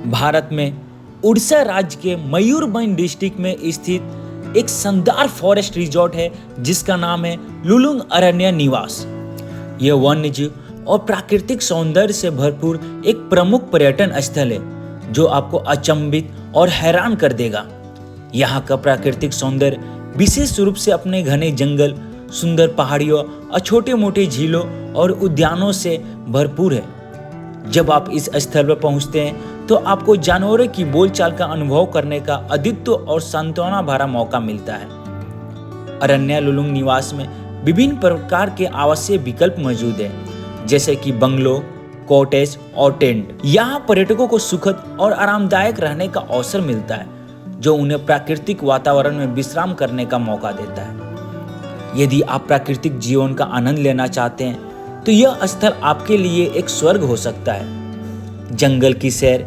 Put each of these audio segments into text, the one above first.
भारत में उड़ीसा राज्य के मयूरभंज डिस्ट्रिक्ट में स्थित एक शानदार फॉरेस्ट रिजॉर्ट है जिसका नाम है लुलुंग अरण्य निवास। यह वन्यजीव और प्राकृतिक सौंदर्य से भरपूर एक प्रमुख पर्यटन स्थल है जो आपको अचंभित और हैरान कर देगा। यहाँ का प्राकृतिक सौंदर्य विशेष रूप से अपने घने जंगल, सुंदर पहाड़ियों और छोटे मोटे झीलों और उद्यानों से भरपूर है। जब आप इस स्थल पर पहुंचते हैं तो आपको जानवरों की बोलचाल का अनुभव करने का अद्वितीय और सांत्वना भरा मौका मिलता है। अरण्य लुलुंग निवास में विभिन्न प्रकार के आवासीय विकल्प मौजूद हैं, जैसे कि बंगलो, कॉटेज और टेंट। यहाँ पर्यटकों को सुखद और आरामदायक रहने का अवसर मिलता है, जो उन्हें प्राकृतिक वातावरण में विश्राम करने का मौका देता है। यदि आप प्राकृतिक जीवन का आनंद लेना चाहते हैं तो यह स्थल आपके लिए एक स्वर्ग हो सकता है। जंगल की सैर,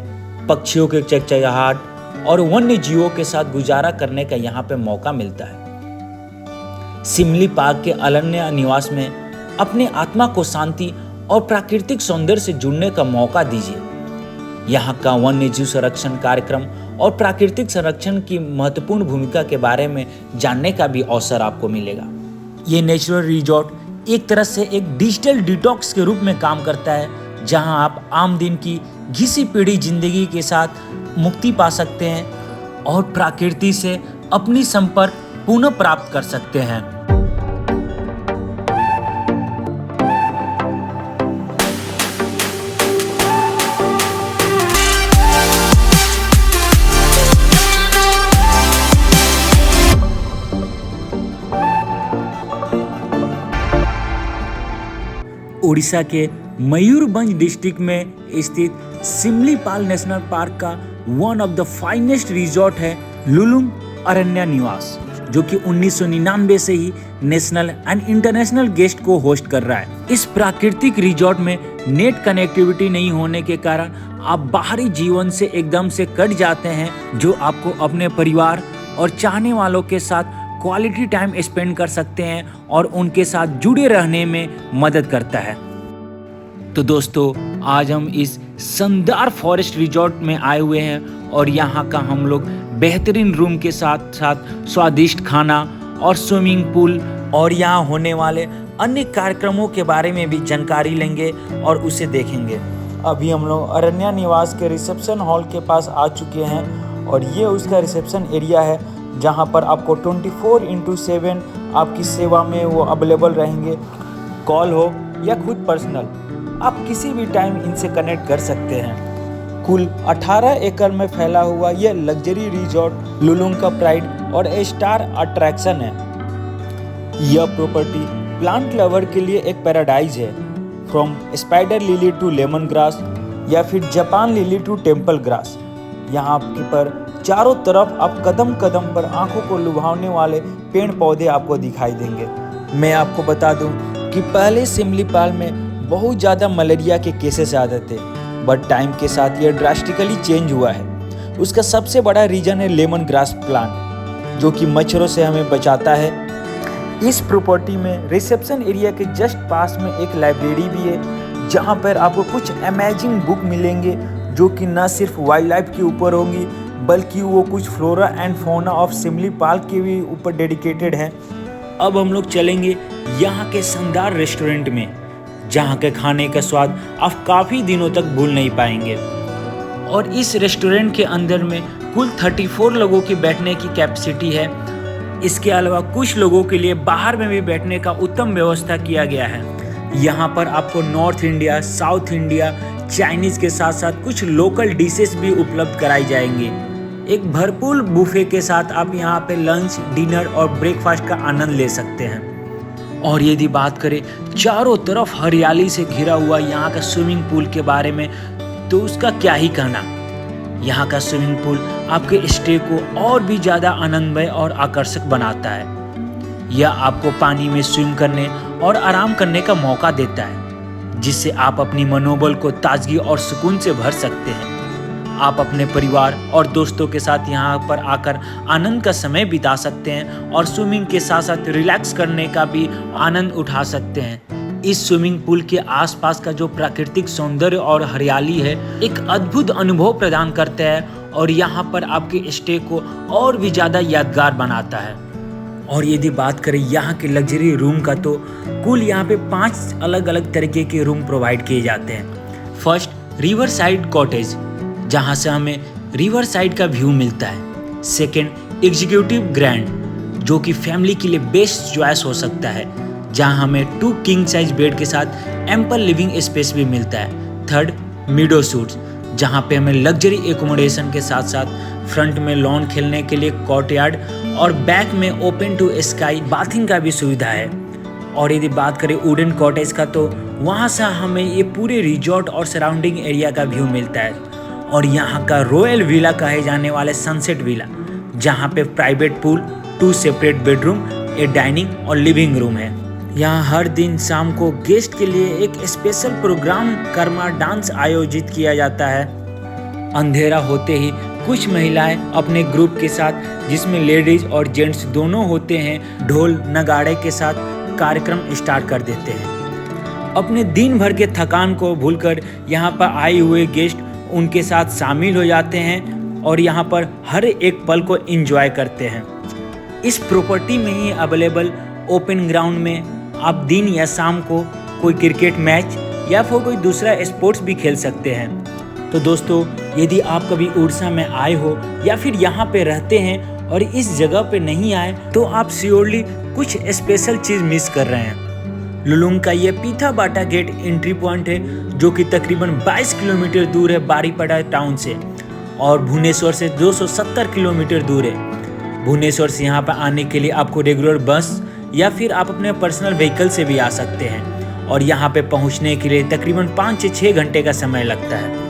पक्षियों के चहचहाहट और वन्य जीवों के साथ गुजारा करने का यहाँ पे मौका मिलता है। सिमली पार्क के अरण्य निवास में अपने आत्मा को शांति और प्राकृतिक सौंदर्य से जुड़ने का मौका दीजिए। यहाँ का वन्य जीव संरक्षण कार्यक्रम और प्राकृतिक संरक्षण की महत्वपूर्ण भूमिका के बारे में जानने का भी अवसर आपको मिलेगा। ये नेचुरल रिजॉर्ट एक तरह से एक डिजिटल डिटॉक्स के रूप में काम करता है, जहां आप आम दिन की घिसी पीढ़ी जिंदगी के साथ मुक्ति पा सकते हैं और प्रकृति से अपनी संपर्क पुनः प्राप्त कर सकते हैं। उड़ीसा के मयूरभंज डिस्ट्रिक्ट में स्थित सिमलीपाल नेशनल पार्क का one of the finest resort है लुलुंग अरण्य निवास, जो कि 1999 से ही नेशनल एंड इंटरनेशनल गेस्ट को होस्ट कर रहा है। इस प्राकृतिक रिजॉर्ट में नेट कनेक्टिविटी नहीं होने के कारण आप बाहरी जीवन से एकदम से कट जाते हैं, जो आपको अपने परिवार और चाहने वालों के साथ क्वालिटी टाइम स्पेंड कर सकते हैं और उनके साथ जुड़े रहने में मदद करता है। तो दोस्तों, आज हम इस शानदार फॉरेस्ट रिजॉर्ट में आए हुए हैं और यहाँ का हम लोग बेहतरीन रूम के साथ साथ स्वादिष्ट खाना और स्विमिंग पूल और यहाँ होने वाले अन्य कार्यक्रमों के बारे में भी जानकारी लेंगे और उसे देखेंगे। अभी हम लोग अरण्य निवास के रिसेप्शन हॉल के पास आ चुके हैं और ये उसका रिसेप्शन एरिया है, जहाँ पर आपको 24/7 आपकी सेवा में वो अवेलेबल रहेंगे। कॉल हो या खुद पर्सनल, आप किसी भी टाइम इनसे कनेक्ट कर सकते हैं। कुल 18 एकड़ में फैला हुआ यह लग्जरी रिजॉर्ट लुलुंग का प्राइड और ए स्टार अट्रैक्शन है। यह प्रॉपर्टी प्लांट लवर के लिए एक पैराडाइज है। From spider lily to lemon grass या फिर Japan lily to temple grass, यहाँ पर चारों तरफ आप कदम कदम पर आंखों को लुभाने वाले पेड़ पौधे आपको दिखाई देंगे। मैं आपको बता दूं कि पहले सिमलीपाल में बहुत ज़्यादा मलेरिया के केसेस आते थे, बट टाइम के साथ यह ड्रास्टिकली चेंज हुआ है। उसका सबसे बड़ा रीजन है लेमन ग्रास प्लांट, जो कि मच्छरों से हमें बचाता है। इस प्रॉपर्टी में रिसेप्शन एरिया के जस्ट पास में एक लाइब्रेरी भी है, जहाँ पर आपको कुछ अमेजिंग बुक मिलेंगे, जो कि न सिर्फ वाइल्ड लाइफ के ऊपर होंगी बल्कि वो कुछ flora and fauna of Similipal के भी ऊपर डेडिकेटेड है। अब हम लोग चलेंगे यहाँ के शानदार रेस्टोरेंट में, जहाँ के खाने का स्वाद आप काफ़ी दिनों तक भूल नहीं पाएंगे। और इस रेस्टोरेंट के अंदर में कुल 34 लोगों की बैठने की कैपेसिटी है। इसके अलावा कुछ लोगों के लिए बाहर में भी बैठने का उत्तम व्यवस्था किया गया है। यहाँ पर आपको north India, south India, Chinese के साथ साथ कुछ लोकल डिशेस भी उपलब्ध कराई जाएंगी। एक भरपूर बुफे के साथ आप यहाँ पे लंच, डिनर और ब्रेकफास्ट का आनंद ले सकते हैं। और यदि बात करें चारों तरफ हरियाली से घिरा हुआ यहाँ का स्विमिंग पूल के बारे में, तो उसका क्या ही कहना। यहाँ का स्विमिंग पूल आपके स्टे को और भी ज़्यादा आनंदमय और आकर्षक बनाता है। यह आपको पानी में स्विम करने और आराम करने का मौका देता है, जिससे आप अपनी मनोबल को ताजगी और सुकून से भर सकते हैं। आप अपने परिवार और दोस्तों के साथ यहाँ पर आकर आनंद का समय बिता सकते हैं और स्विमिंग के साथ साथ रिलैक्स करने का भी आनंद उठा सकते हैं। इस स्विमिंग पूल के आसपास का जो प्राकृतिक सौंदर्य और हरियाली है एक अद्भुत अनुभव प्रदान करता है और यहाँ पर आपके स्टे को और भी ज़्यादा यादगार बनाता है। और यदि बात करें यहाँ के लग्जरी रूम का तो कुल यहाँ पे 5 अलग अलग तरीके के रूम प्रोवाइड किए जाते हैं। फर्स्ट, रिवर साइड कॉटेज, जहाँ से हमें रिवर साइड का व्यू मिलता है। सेकेंड, एग्जीक्यूटिव ग्रैंड, जो कि फैमिली के लिए बेस्ट चॉइस हो सकता है, जहाँ हमें 2 किंग साइज बेड के साथ एम्पल लिविंग स्पेस भी मिलता है। थर्ड, मीडो सूट्स, जहाँ पे हमें लग्जरी एकोमोडेशन के साथ साथ फ्रंट में लॉन खेलने के लिए कोर्टयार्ड और बैक में ओपन टू स्काई बाथिंग का भी सुविधा है। और यदि बात करें वुडन कॉटेज का तो वहाँ से हमें ये पूरे रिजॉर्ट और सराउंडिंग एरिया का व्यू मिलता है। और यहाँ का रॉयल विला कहे जाने वाले सनसेट विला, जहाँ पे प्राइवेट पूल, 2 सेपरेट बेडरूम, एक डाइनिंग और लिविंग रूम है। यहाँ हर दिन शाम को गेस्ट के लिए एक स्पेशल प्रोग्राम कर्मा डांस आयोजित किया जाता है। अंधेरा होते ही कुछ महिलाएं अपने ग्रुप के साथ, जिसमें लेडीज और जेंट्स दोनों होते हैं, ढोल नगाड़े के साथ कार्यक्रम स्टार्ट कर देते हैं। अपने दिन भर के थकान को भूलकर यहाँ पर आए हुए गेस्ट उनके साथ शामिल हो जाते हैं और यहाँ पर हर एक पल को एंजॉय करते हैं। इस प्रॉपर्टी में ही अवेलेबल ओपन ग्राउंड में आप दिन या शाम को कोई क्रिकेट मैच या फिर कोई दूसरा स्पोर्ट्स भी खेल सकते हैं। तो दोस्तों, यदि आप कभी उड़ीसा में आए हो या फिर यहाँ पे रहते हैं और इस जगह पे नहीं आए तो आप श्योरली कुछ स्पेशल चीज़ मिस कर रहे हैं। लुलुंग का ये पीथाबाटा गेट एंट्री पॉइंट है, जो कि तकरीबन 22 किलोमीटर दूर है बारीपड़ा टाउन से और भुवनेश्वर से 270 किलोमीटर दूर है। भुवनेश्वर से यहाँ पर आने के लिए आपको रेगुलर बस या फिर आप अपने पर्सनल व्हीकल से भी आ सकते हैं और यहाँ पे पहुँचने के लिए तकरीबन 5 से 6 घंटे का समय लगता है।